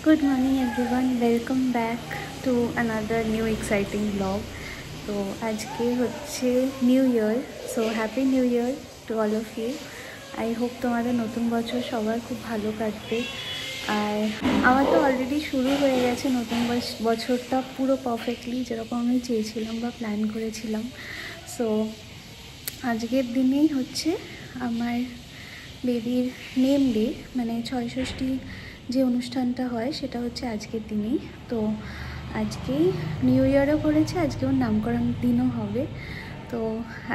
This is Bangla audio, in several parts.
Good morning everyone, welcome back to another new exciting vlog. তো আজকে হচ্ছে new year, so happy new year to all of you. I hope তোমাদের নতুন বছর সবার খুব ভালো কাটবে। আর আমার তো অলরেডি শুরু হয়ে গেছে নতুন বছরটা পুরো পারফেক্টলি যেরকম আমি চেয়েছিলাম বা প্ল্যান করেছিলাম। সো আজকের দিনেই হচ্ছে আমার বেবির নেম ডে, মানে ছয়ষষ্ঠী যে অনুষ্ঠানটা হয় সেটা হচ্ছে আজকের দিনেই। তো আজকেই নিউ ইয়ারও করেছে, আজকে ওর নামকরণ দিনও হবে। তো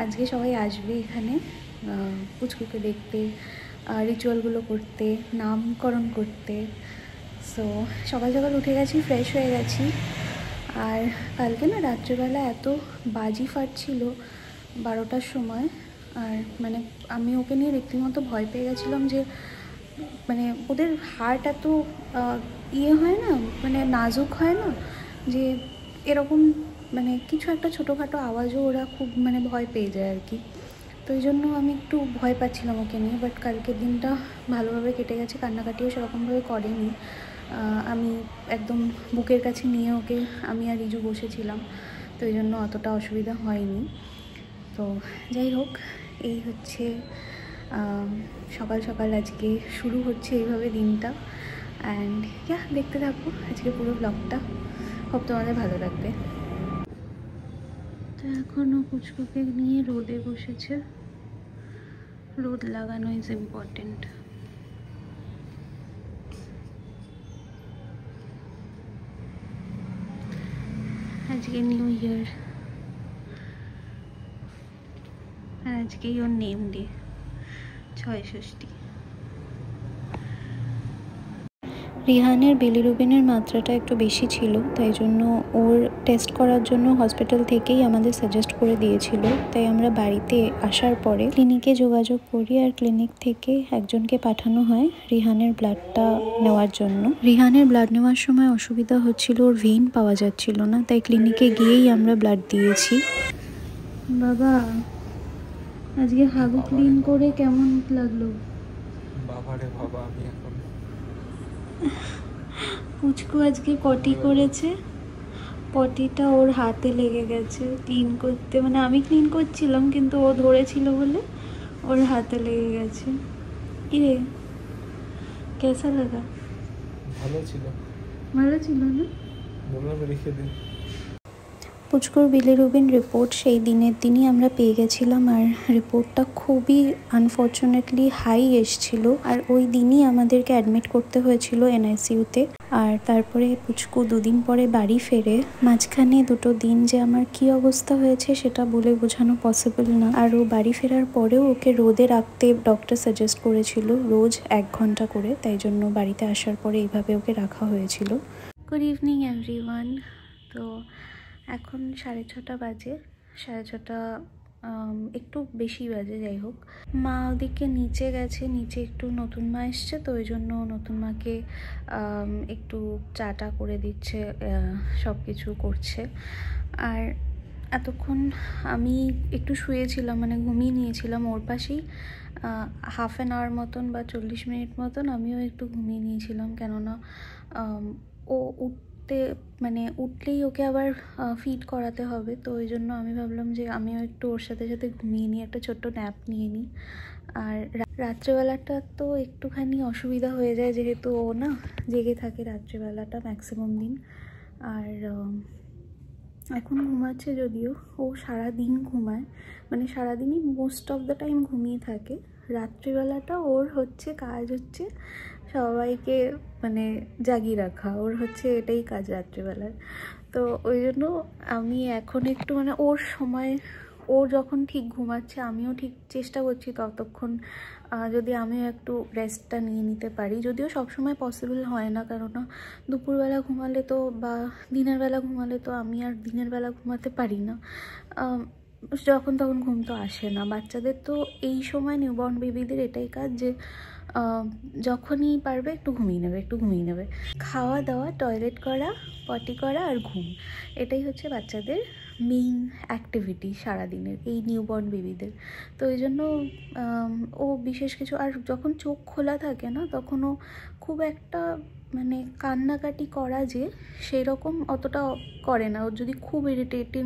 আজকে সবাই আসবে এখানে পুচকুকে দেখতে, রিচুয়ালগুলো করতে, নামকরণ করতে। সো সকাল সকাল উঠে গেছি, ফ্রেশ হয়ে গেছি। আর কালকে না রাত্রেবেলা এত বাজি ফাটছিল 12টার সময়, আর মানে আমি ওকে নিয়ে রীতিমতো ভয় পেয়ে গেছিলাম যে মানে ওদের হার্ট এত ইয়ে হয় না, মানে নাজুক হয় না, যে এরকম মানে কিছু একটা ছোটোখাটো আওয়াজও ওরা খুব মানে ভয় পেয়ে যায় আর কি। তো এই জন্য আমি একটু ভয় পাচ্ছিলাম ওকে নিয়ে। বাট কালকের দিনটা ভালোভাবে কেটে গেছে, কান্নাকাটিও সেরকমভাবে করেনি। আমি একদম বুকের কাছে নিয়ে ওকে আমি আর রিজু বসেছিলাম, তো এই জন্য অতটা অসুবিধা হয়নি। তো যাই হোক, এই হচ্ছে সকাল সকাল আজকে শুরু হচ্ছে এইভাবে দিনটা। অ্যান্ড দেখতে থাকবো আজকে পুরো ব্লগটা, খুব তোমাদের ভালো লাগবে। তো এখনও পুচকুকে নিয়ে রোদে বসেছে, রোদ লাগানো ইজ ইম্পর্টেন্ট। আজকে নিউ ইয়ার আর আজকেই ওর নেম ডে, ছয়ষষ্ঠী। রিহানের বিলিরুবিনের মাত্রাটা একটু বেশি ছিল, তাই জন্য ওর টেস্ট করার জন্য হসপিটাল থেকেই আমাদের সাজেস্ট করে দিয়েছিল। তাই আমরা বাড়িতে আসার পরে ক্লিনিকে যোগাযোগ করি, আর ক্লিনিক থেকে একজনকে পাঠানো হয় রিহানের ব্লাডটা নেওয়ার জন্য। রিহানের ব্লাড নেওয়ার সময় অসুবিধা হচ্ছিল, ওর ভেইন পাওয়া যাচ্ছিল না, তাই ক্লিনিকে গিয়েই আমরা ব্লাড দিয়েছি। বাবা আজকে হাগু ক্লিন করে কেমন লাগলো? বাবারে বাবা, আমি এখন পুচকু আজকে পটি করেছে, পটিটা ওর হাতে লেগে গেছে ক্লিন করতে, মানে আমি ক্লিন করছিলাম কিন্তু ও ধরেছিল বলে ওর হাতে লেগে গেছে। কি রে, কেসা লাগা? ভালো ছিল, ভালো ছিল না? বললাম রেখে দিন। পুচকুর বিলিরুবিন রিপোর্ট সেই দিনের দিনই আমরা পেয়ে গেছিলাম, আর রিপোর্টটা খুবই আনফর্চুনেটলি হাই এসছিল, আর ওই দিনই আমাদেরকে অ্যাডমিট করতে হয়েছিল এনআইসিইউতে। আর তারপরে পুচকু 2 দিন পরে বাড়ি ফেরে। মাঝখানে 2 দিন যে আমার কি অবস্থা হয়েছে সেটা বলে বোঝানো পসিবল না। আর ও বাড়ি ফেরার পরেও ওকে রোদে রাখতে ডক্টর সাজেস্ট করেছিল রোজ 1 ঘন্টা করে, তাই জন্য বাড়িতে আসার পরে এইভাবে ওকে রাখা হয়েছিল। Good evening everyone. তো এখন 6:30 বাজে, 6:30 একটু বেশি বাজে। যাই হোক, মা ওদিকে নিচে গেছে, নিচে একটু নতুন মা এসছে, তো ওই জন্য নতুন মাকে একটু চাটা করে দিচ্ছে, সব কিছু করছে। আর এতক্ষণ আমি একটু শুয়েছিলাম, মানে ঘুমিয়ে নিয়েছিলাম ওর পাশেই। হাফ অ্যান আওয়ার মতন বা 40 মিনিট মতন আমিও একটু ঘুমিয়ে নিয়েছিলাম, কেননা ও মানে উঠলেই ওকে আবার ফিড করাতে হবে। তো ওই জন্য আমি ভাবলাম যে আমিও একটু ওর সাথে সাথে ঘুমিয়ে নিই, একটা ছোট্ট ন্যাপ নিয়ে নিই। আর রাত্রেবেলাটা তো একটুখানি অসুবিধা হয়ে যায়, যেহেতু ও না জেগে থাকে রাত্রেবেলাটা ম্যাক্সিমাম দিন। আর এখন ঘুমাচ্ছে, যদিও ও সারাদিন ঘুমায়, মানে সারাদিনই মোস্ট অফ দ্য টাইম ঘুমিয়ে থাকে। রাত্রিবেলাটা ওর হচ্ছে কাজ হচ্ছে সবাইকে মানে জাগিয়ে রাখা, ওর হচ্ছে এটাই কাজ রাত্রিবেলার। তো ওই জন্য আমি এখন একটু মানে ওর সময়, ও যখন ঠিক ঘুমাচ্ছে আমিও ঠিক চেষ্টা করছি ততক্ষণ যদি আমিও একটু রেস্টটা নিয়ে নিতে পারি। যদিও সবসময় পসিবল হয় না, কেননা দুপুরবেলা ঘুমালে তো বা দিনের বেলা ঘুমালে তো আমি আর দিনের বেলা ঘুমাতে পারি না, যখন তখন ঘুম তো আসে না। বাচ্চাদের তো এই সময় নিউবর্ন বেবিদের এটাই কাজ যে যখনই পারবে একটু ঘুমিয়ে নেবে, একটু ঘুমিয়ে নেবে। খাওয়া দাওয়া, টয়লেট করা, পটি করা আর ঘুম, এটাই হচ্ছে বাচ্চাদের মেইন অ্যাক্টিভিটি সারাদিনের, এই নিউবর্ন বেবিদের। তো এই জন্য ও বিশেষ কিছু, আর যখন চোখ খোলা থাকে না তখন ও খুব একটা মানে কান্নাকাটি করা যে সেই রকম অতটা করে না। ওর যদি খুব ইরিটেটিং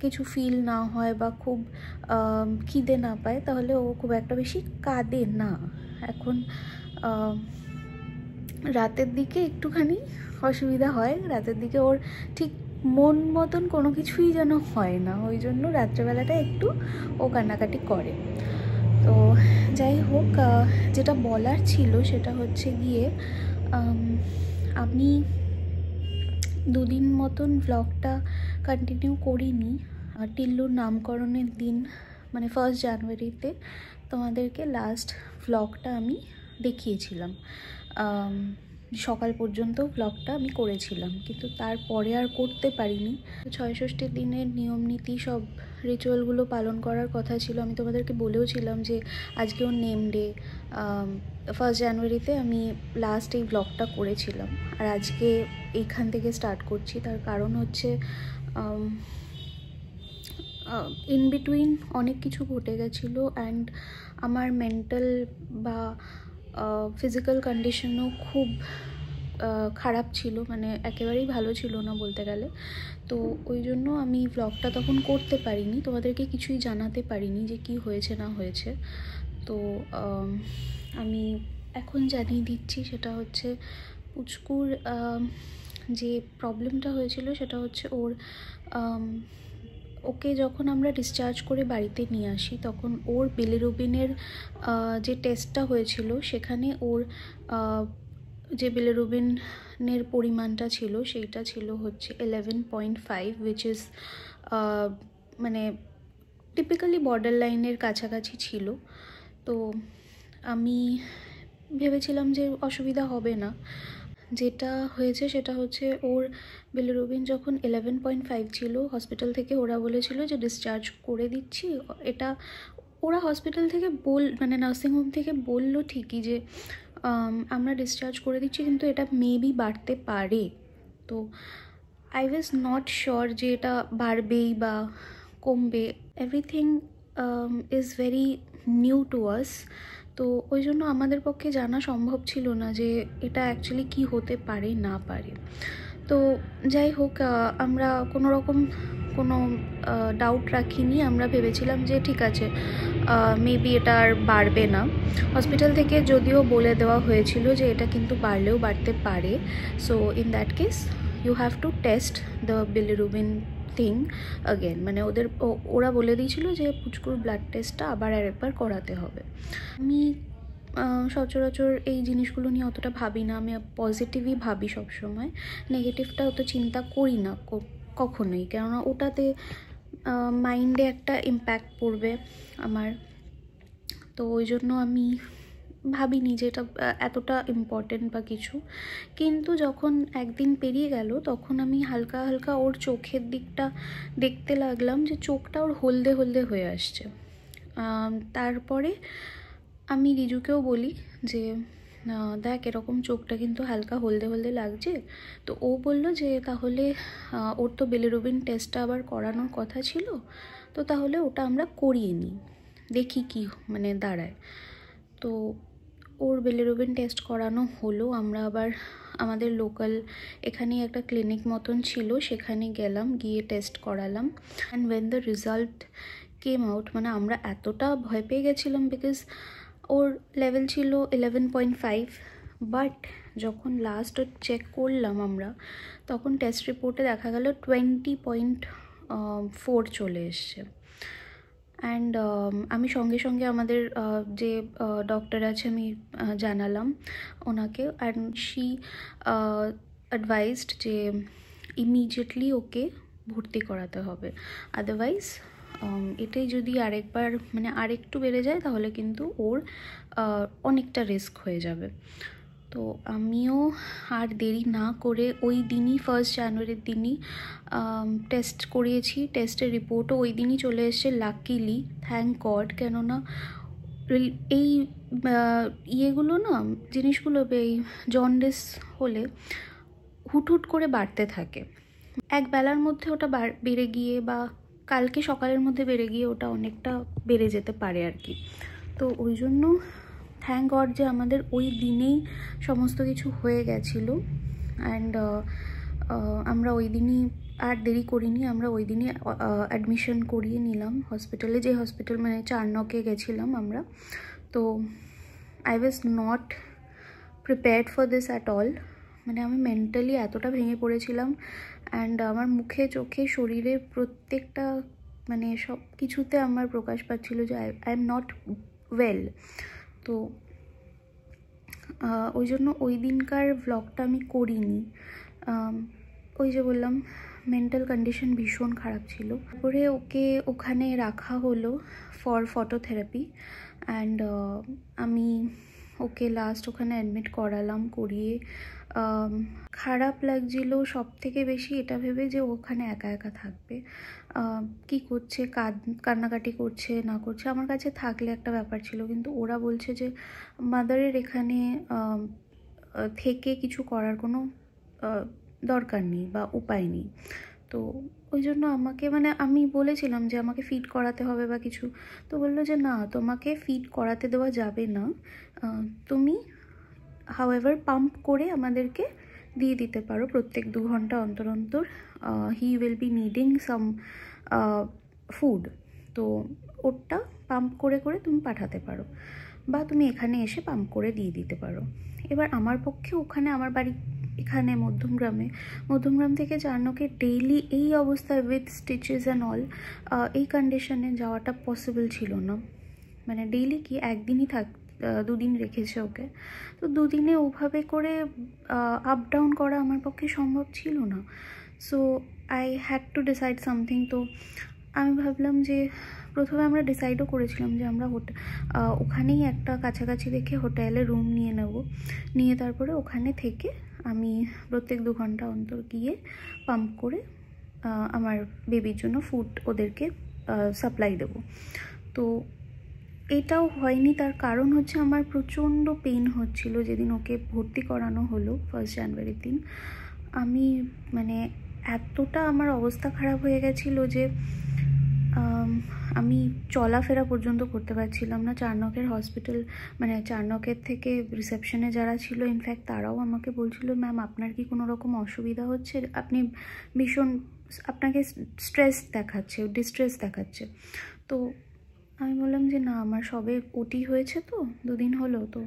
কিছু ফিল না হয় বা খুব খিদে না পায় তাহলে ও খুব একটা বেশি কাঁদে না। এখন রাতের দিকে একটুখানি অসুবিধা হয়, রাতের দিকে ওর ঠিক মন মতন কোনো কিছুই যেন হয় না, ওই জন্য রাত্রেবেলাটা একটু ও কান্নাকাটি করে। তো যাই হোক, যেটা বলার ছিল সেটা হচ্ছে গিয়ে আমি 2 দিন মতন ব্লগটা কন্টিনিউ করিনি। টিল্লুর নামকরণের দিন মানে 1 জানুয়ারিতে তোমাদেরকে লাস্ট ব্লগটা আমি দেখিয়েছিলাম। সকাল পর্যন্ত ব্লগটা আমি করেছিলাম, কিন্তু তারপরে আর করতে পারিনি। ৬ষষ্ঠীর দিনের নিয়ম নীতি সব রিচুয়ালগুলো পালন করার কথা ছিল। আমি তোমাদেরকে বলেও ছিলাম যে আজকে ওর নেম ডে, 1 জানুয়ারিতে আমি লাস্ট এই ব্লগটা করেছিলাম, আর আজকে এইখান থেকে স্টার্ট করছি। তার কারণ হচ্ছে ইন বিটুইন অনেক কিছু ঘটে গেছিলো অ্যান্ড আমার মেন্টাল বা ফিজিক্যাল কন্ডিশনও খুব খারাপ ছিল, মানে একেবারেই ভালো ছিল না বলতে গেলে। তো ওই জন্য আমি ব্লগটা তখন করতে পারিনি, তোমাদেরকে কিছুই জানাতে পারিনি যে কি হয়েছে না হয়েছে। তো আমি এখন জানিয়ে দিচ্ছি, সেটা হচ্ছে পুচকুর যে প্রবলেমটা হয়েছিল সেটা হচ্ছে ওকে যখন আমরা ডিসচার্জ করে বাড়িতে নিয়ে আসি তখন ওর বিলিরুবিনের যে টেস্টটা হয়েছিল সেখানে ওর যে বিলিরুবিনের পরিমাণটা ছিল সেইটা ছিল হচ্ছে 11.5, উইচ ইজ মানে টিপিক্যালি বর্ডার লাইনের কাছাকাছি ছিল। তো আমি ভেবেছিলাম যে অসুবিধা হবে না। যেটা হয়েছে সেটা হচ্ছে ওর বিলিরুবিন যখন 11.5 ছিল, হসপিটাল থেকে ওরা বলেছিল যে ডিসচার্জ করে দিচ্ছি। এটা ওরা হসপিটাল থেকে মানে নার্সিংহোম থেকে বললো ঠিকই যে আমরা ডিসচার্জ করে দিচ্ছি, কিন্তু এটা মেবি বাড়তে পারে। তো আই ওয়াজ নট শিওর যে এটা বাড়বেই বা কমবে। Everything is very new to us. তো ওই জন্য আমাদের পক্ষে জানা সম্ভব ছিল না যে এটা অ্যাকচুয়ালি কি হতে পারে না পারে। তো যাই হোক, আমরা কোনো ডাউট রাখিনি। আমরা ভেবেছিলাম যে ঠিক আছে, মেবি এটা আর বাড়বে না। হসপিটাল থেকে যদিও বলে দেওয়া হয়েছিল যে এটা কিন্তু বাড়লেও বাড়তে পারে। So in that case you have to test the bilirubin thing again, মানে ওরা বলে দিয়েছিল যে পুচকুর ব্লাড টেস্টটা আবার আরেকবার করাতে হবে। আমি সচরাচর এই জিনিসগুলো নিয়ে অতটা ভাবি না, আমি পজিটিভই ভাবি সবসময়, নেগেটিভটা অত চিন্তা করি না কখনোই, কেননা ওটাতে মাইন্ডে একটা ইম্প্যাক্ট পড়বে আমার। তো ওই জন্য আমি ভাবিনি যে এটা এতটা ইম্পর্টেন্ট বা কিছু। কিন্তু যখন একদিন পেরিয়ে গেল তখন আমি হালকা হালকা ওর চোখের দিকটা দেখতে লাগলাম যে চোখটা ওর হলদে হলদে হয়ে আসছে। তারপরে আমি রিজুকেও বলি যে দেখ এরকম চোখটা কিন্তু হালকা হলদে হলদে লাগছে। তো ও বলল যে তাহলে ওর তো বিলিরুবিন টেস্টটা আবার করানোর কথা ছিল, তো তাহলে ওটা আমরা করিয়ে নিই, দেখি কি মানে দাঁড়ায়। তো ওর বিলিরুবিন টেস্ট করানো হলো। আমরা আবার আমাদের লোকাল এখানেই একটা ক্লিনিক মতন ছিল, সেখানে গেলাম, গিয়ে টেস্ট করালাম। And when the result came out, মানে আমরা এতটা ভয় পেয়ে গেছিলাম বিকজ ওর লেভেল ছিল 11.5, বাট যখন লাস্ট চেক করলাম আমরা তখন টেস্ট রিপোর্টে দেখা গেল 20.4 চলে এসছে। অ্যান্ড আমি সঙ্গে সঙ্গে আমাদের যে ডক্টর আছে আমি জানালাম ওনাকে, অ্যান্ড শি অ্যাডভাইসড যে ইমিডিয়েটলি ওকে ভর্তি করাতে হবে, আদারওয়াইজ এটাই যদি আরেকবার মানে আরেকটু বেড়ে যায় তাহলে কিন্তু ওর অনেকটা রিস্ক হয়ে যাবে। তো আমিও আর দেরি না করে ওই দিনই 1 জানুয়ারির দিনই টেস্ট করিয়েছি। টেস্টের রিপোর্টও ওই দিনই চলে এসেছে, লাকিলি, থ্যাংক গড। কেননা এই ইয়েগুলো না, জিনিসগুলো এই জন্ডিস হলে হুট করে বাড়তে থাকে। এক বেলার মধ্যে ওটা বেড়ে গিয়ে বা কালকে সকালের মধ্যে বেড়ে গিয়ে ওটা অনেকটা বেড়ে যেতে পারে আর কি। তো ওই জন্য থ্যাঙ্ক গড যে আমাদের ওই দিনেই সমস্ত কিছু হয়ে গেছিলো। অ্যান্ড আমরা ওই দিনই আর দেরি করিনি, আমরা ওই দিনই অ্যাডমিশন করিয়ে নিলাম হসপিটালে, যে হসপিটাল মানে চারনকে গেছিলাম আমরা। তো I was not prepared for this at all. মানে আমি মেন্টালি এতটা ভেঙে পড়েছিলাম, অ্যান্ড আমার মুখে চোখে শরীরে প্রত্যেকটা মানে সব কিছুতে আমার প্রকাশ পাচ্ছিল যে আই এম নট ওয়েল। তো ওই জন্য ওই দিনকার ব্লগটা আমি করিনি। ওই যে বললাম মেন্টাল কন্ডিশন ভীষণ খারাপ ছিল। তারপরে ওকে ওখানে রাখা হলো ফর ফটোথেরাপি, অ্যান্ড আমি ওকে লাস্ট ওখানে অ্যাডমিট করালাম। করিয়ে খারাপ লাগছিল সব থেকে বেশি এটা ভেবে যে ওখানে একা একা থাকবে, কি করছে, কান্নাকাটি করছে না করছে, আমার কাছে থাকলে একটা ব্যাপার ছিল। কিন্তু ওরা বলছে যে মাদারের এখানে থেকে কিছু করার কোনো দরকার নেই বা উপায় নেই। তো ওই জন্য আমাকে মানে আমি বলেছিলাম যে আমাকে ফিড করাতে হবে বা কিছু, তো বললো যে না, তোমাকে ফিড করাতে দেওয়া যাবে না, তুমি হাউএভার পাম্প করে আমাদেরকে দিয়ে দিতে পারো প্রত্যেক 2 ঘন্টা অন্তর অন্তর। He will be needing some food, তো ওটা পাম্প করে করে তুমি পাঠাতে পারো, বা তুমি এখানে এসে পাম্প করে দিয়ে দিতে পারো। এবার আমার পক্ষে ওখানে, আমার বাড়ি এখানে মধ্যমগ্রাম থেকে চারনকে ডেইলি এই অবস্থায় উইথ স্টিচেস অ্যান্ড অল এই কন্ডিশনে যাওয়াটা পসিবল ছিল না। মানে ডেইলি কি একদিনই 2 দিন রেখেছে ওকে, তো 2 দিনে ওভাবে করে আপ ডাউন করা আমার পক্ষে সম্ভব ছিল না। So I had to decide something. তো আমি ভাবলাম যে প্রথমে আমরা ডিসাইডও করেছিলাম যে আমরা ওখানেই একটা কাছাকাছি দেখে হোটেলে রুম নিয়ে নেব, নিয়ে তারপরে ওখানে থেকে আমি প্রত্যেক 2 ঘন্টা অন্তর গিয়ে পাম্প করে আমার বেবির জন্য ফুড ওদেরকে সাপ্লাই দেব। তো এটাও হয়নি, তার কারণ হচ্ছে আমার প্রচণ্ড পেন হচ্ছিল যেদিন ওকে ভর্তি করানো হলো 1 জানুয়ারির দিন। আমি মানে এতটা আমার অবস্থা খারাপ হয়ে গেছিলো যে আমি চলাফেরা পর্যন্ত করতে পারছিলাম না। চারনকের হসপিটাল মানে চারনকের থেকে রিসেপশনে যারা ছিল ইনফ্যাক্ট তারাও আমাকে বলছিল, ম্যাম আপনার কি কোনো রকম অসুবিধা হচ্ছে, আপনি ভীষণ, আপনাকে ডিস্ট্রেস দেখাচ্ছে। তো আমি বললাম যে না, আমার সবে ওটি হয়েছে, তো 2 দিন হলো, তো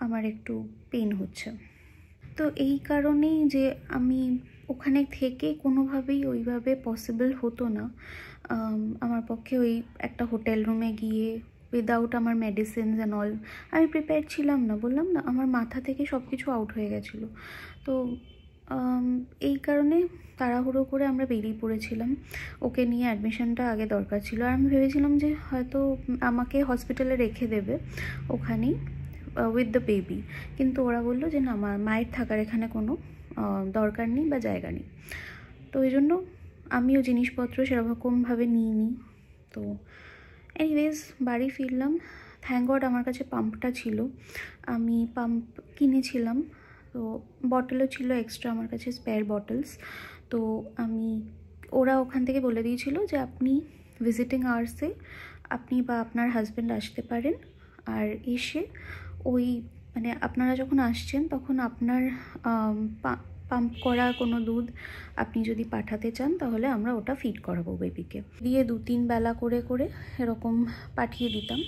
আমার একটু পেন হচ্ছে। তো এই কারণেই যে আমি ওখানে থেকে কোনোভাবেই ওইভাবে পসিবল হতো না আমার পক্ষে ওই একটা হোটেল রুমে গিয়ে উইদাউট আমার মেডিসিনস অ্যান্ড অল। আমি প্রিপেয়ার ছিলাম না, বললাম না, আমার মাথা থেকে সব কিছু আউট হয়ে গেছিলো। তো এই কারণে তাড়াহুড়ো করে আমরা বেরিয়ে পড়েছিলাম। ওকে নিয়ে অ্যাডমিশনটা আগে দরকার ছিল, আর আমি ভেবেছিলাম যে হয়তো আমাকে হসপিটালে রেখে দেবে ওখানেই উইথ দ্য বেবি। কিন্তু ওরা বললো যে না, মায়ের থাকার এখানে কোনো দরকার নেই বা জায়গা নেই। তো ওই জন্য আমিও জিনিসপত্র সেরকমভাবে নিইনি। তো এনিওয়েজ বাড়ি ফিরলাম। থ্যাঙ্ক গড আমার কাছে পাম্পটা ছিল, আমি পাম্প কিনেছিলাম। তো বটলও ছিল এক্সট্রা আমার কাছে, স্পেয়ার বটলস। তো ওরা ওখান থেকে বলে দিয়েছিল যে আপনি ভিজিটিং আওয়ার্সে আপনি বা আপনার হাজব্যান্ড আসতে পারেন, আর এসে ওই মানে আপনারা যখন আসছেন তখন আপনার পাম্প করা কোনো দুধ আপনি যদি পাঠাতে চান তাহলে আমরা ওটা ফিড করাবো বেবিকে, দিয়ে 2-3 বেলা করে করে এরকম পাঠিয়ে দিতাম।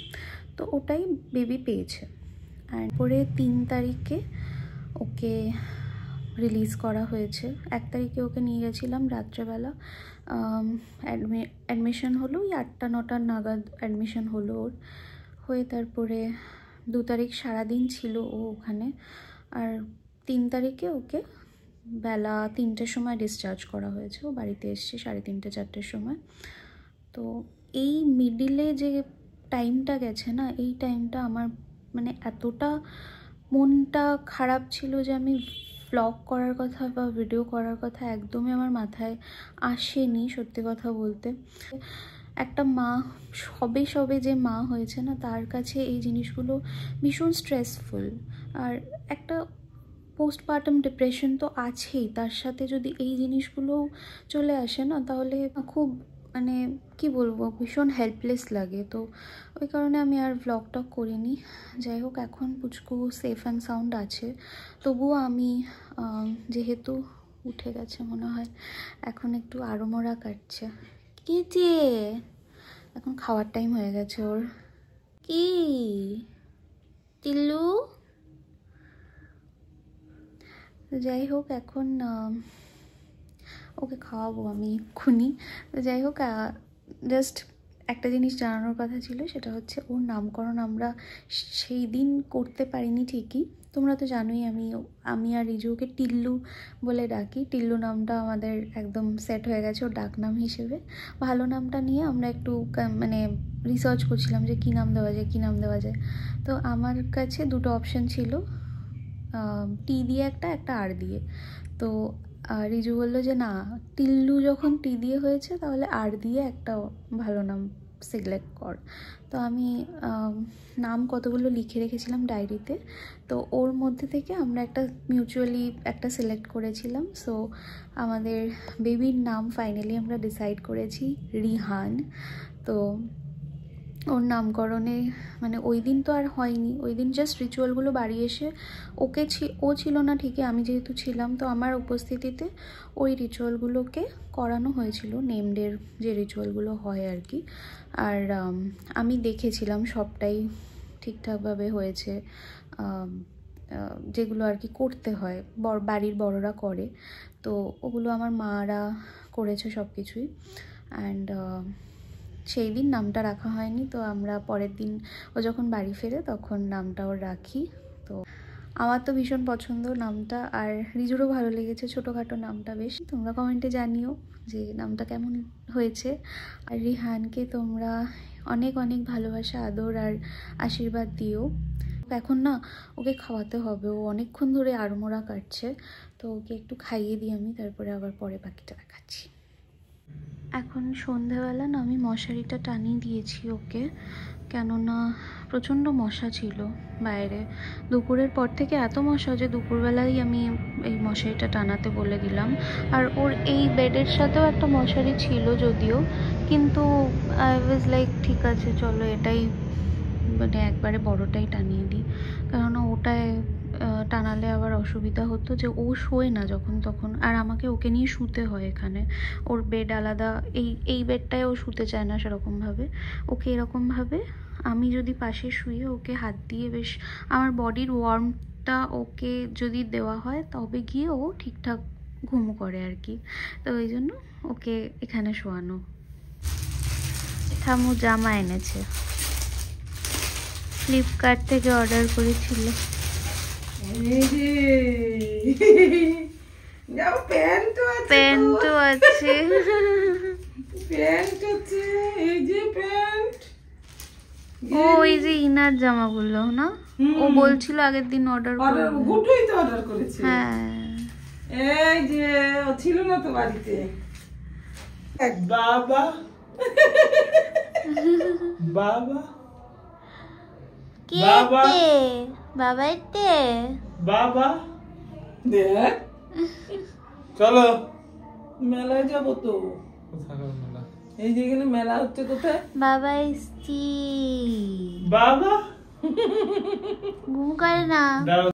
তো ওটাই বেবি পেয়েছে। আর পরে 3 তারিখে ওকে রিলিজ করা হয়েছে। 1 তারিখে ওকে নিয়ে গেছিলাম রাত্রেবেলা, অ্যাডমিশন হলো ওই 8টা-9টা নাগাদ অ্যাডমিশন হলো ওর হয়ে। তারপরে 2 তারিখ সারাদিন ছিল ও ওখানে, আর 3 তারিখে ওকে বেলা 3টের সময় ডিসচার্জ করা হয়েছে। ও বাড়িতে এসছে 3:30-4টের সময়। তো এই মিডিলে যে টাইমটা গেছে না, এই টাইমটা আমার মানে এতটা মনটা খারাপ ছিল যে আমি ব্লগ করার কথা বা ভিডিও করার কথা একদমই আমার মাথায় আসেনি সত্যি কথা বলতে। একটা মা সবে যে মা হয়েছে না, তার কাছে এই জিনিসগুলো ভীষণ স্ট্রেসফুল। আর একটা পোস্টপার্টাম ডিপ্রেশন তো আছেই, তার সাথে যদি এই জিনিসগুলো চলে আসে না, তাহলে খুব মানে কি বলবো, ভীষণ হেল্পলেস লাগে। তো ওই কারণে আমি আর ভ্লগ টক করিনি। যাই হোক, এখন পুচকু সেফ অ্যান্ড সাউন্ড আছে। তবুও আমি যেহেতু উঠে গেছে মনে হয়, এখন একটু আড়মোড়া কাটছে। কি যে এখন খাওয়ার টাইম হয়ে গেছে ওর। কি টিল্লু? যাই হোক, এখন ওকে খাওয়াবো আমি এক্ষুনি। তো যাই হোক, জাস্ট একটা জিনিস জানানোর কথা ছিল, সেটা হচ্ছে ওর নামকরণ আমরা সেই দিন করতে পারিনি ঠিকই। তোমরা তো জানোই আমি আর রিজু ওকে টিল্লু বলে ডাকি। টিল্লু নামটা আমাদের একদম সেট হয়ে গেছে ওর ডাকনাম হিসেবে। ভালো নামটা নিয়ে আমরা একটু মানে রিসার্চ করছিলাম যে কী নাম দেওয়া যায়, কী নাম দেওয়া যায়। তো আমার কাছে দুটো অপশান ছিল, টি দিয়ে একটা আর দিয়ে। তো রিজু বললো যে না, টিল্লু যখন টি দিয়ে হয়েছে তাহলে আর দিয়ে একটা ভালো নাম সিলেক্ট কর। তো আমি নাম কতগুলো লিখে রেখেছিলাম ডায়েরিতে। তো ওর মধ্যে থেকে আমরা একটা মিউচুয়ালি একটা সিলেক্ট করেছিলাম। সো আমাদের বেবির নাম ফাইনালি আমরা ডিসাইড করেছি রিহান। তো ওর নামকরণে মানে ওই দিন তো আর হয়নি, ওই দিন জাস্ট রিচুয়ালগুলো বাড়ি এসে ও ছিল না ঠিকই, আমি যেহেতু ছিলাম তো আমার উপস্থিতিতে ওই রিচুয়ালগুলোকে করানো হয়েছিল, নেমডের যে রিচুয়ালগুলো হয় আর কি। আর আমি দেখেছিলাম সবটাই ঠিকঠাকভাবে হয়েছে, যেগুলো আর কি করতে হয় বাড়ির বড়রা করে। তো ওগুলো আমার মারা করেছে সব কিছুই। অ্যান্ড সেই দিন নামটা রাখা হয়নি। তো আমরা পরের দিন ও যখন বাড়ি ফেরে তখন নামটা ওর রাখি। তো আমার তো ভীষণ পছন্দ নামটা, আর রিজুরও ভালো লেগেছে ছোটোখাটো নামটা বেশ। তোমরা কমেন্টে জানিও যে নামটা কেমন হয়েছে। আর রিহানকে তোমরা অনেক অনেক ভালোবাসা, আদর আর আশীর্বাদ দিও। এখন না ওকে খাওয়াতে হবে, ও অনেকক্ষণ ধরে আড়মোড়া কাটছে। তো ওকে একটু খাইয়ে দিই আমি, তারপরে আবার পরে বাকিটা দেখাচ্ছি। এখন সন্ধেবেলা না আমি মশারিটা টানিয়ে দিয়েছি ওকে, কেননা প্রচণ্ড মশা ছিল বাইরে। দুপুরের পর থেকে এত মশা যে দুপুরবেলাই আমি এই মশারিটা টানাতে বলে দিলাম। আর ওর এই বেডের সাথেও একটা মশারি ছিল যদিও, কিন্তু আই ওয়াজ লাইক ঠিক আছে চলো এটাই মানে একবারে বড়টাই টানিয়ে দিই, কেননা ওটায় টানালে আবার অসুবিধা হতো যে ও শোয় না যখন তখন, আর আমাকে ওকে নিয়ে শুতে হয় এখানে। ওর বেড আলাদা, এই বেডটায় ও শুতে চায় না সেরকমভাবে। ওকে এরকমভাবে আমি যদি পাশে শুয়ে ওকে হাত দিয়ে বেশ আমার বডির ওয়ার্মটা ওকে যদি দেওয়া হয় তবে গিয়ে ও ঠিকঠাক ঘুম করে আর কি। তো ওই জন্য ওকে এখানে শোয়ানো। ঠাম্মু জামা এনেছে, ফ্লিপকার্ট থেকে অর্ডার করেছিল। প্যান্টও আছে, ওই যে ইনার জামাগুলো না, ও বলছিল আগের দিন অর্ডার করেছে। হ্যাঁ এই যে ছিল না তো বাড়িতে। বাবা বাবা বাবা দেখ, চলো মেলায় যাবো তো। মেলা? এই যে এখানে মেলা হচ্ছে। কোথায় বাবা এসছি? বাবা ঘুম করে না।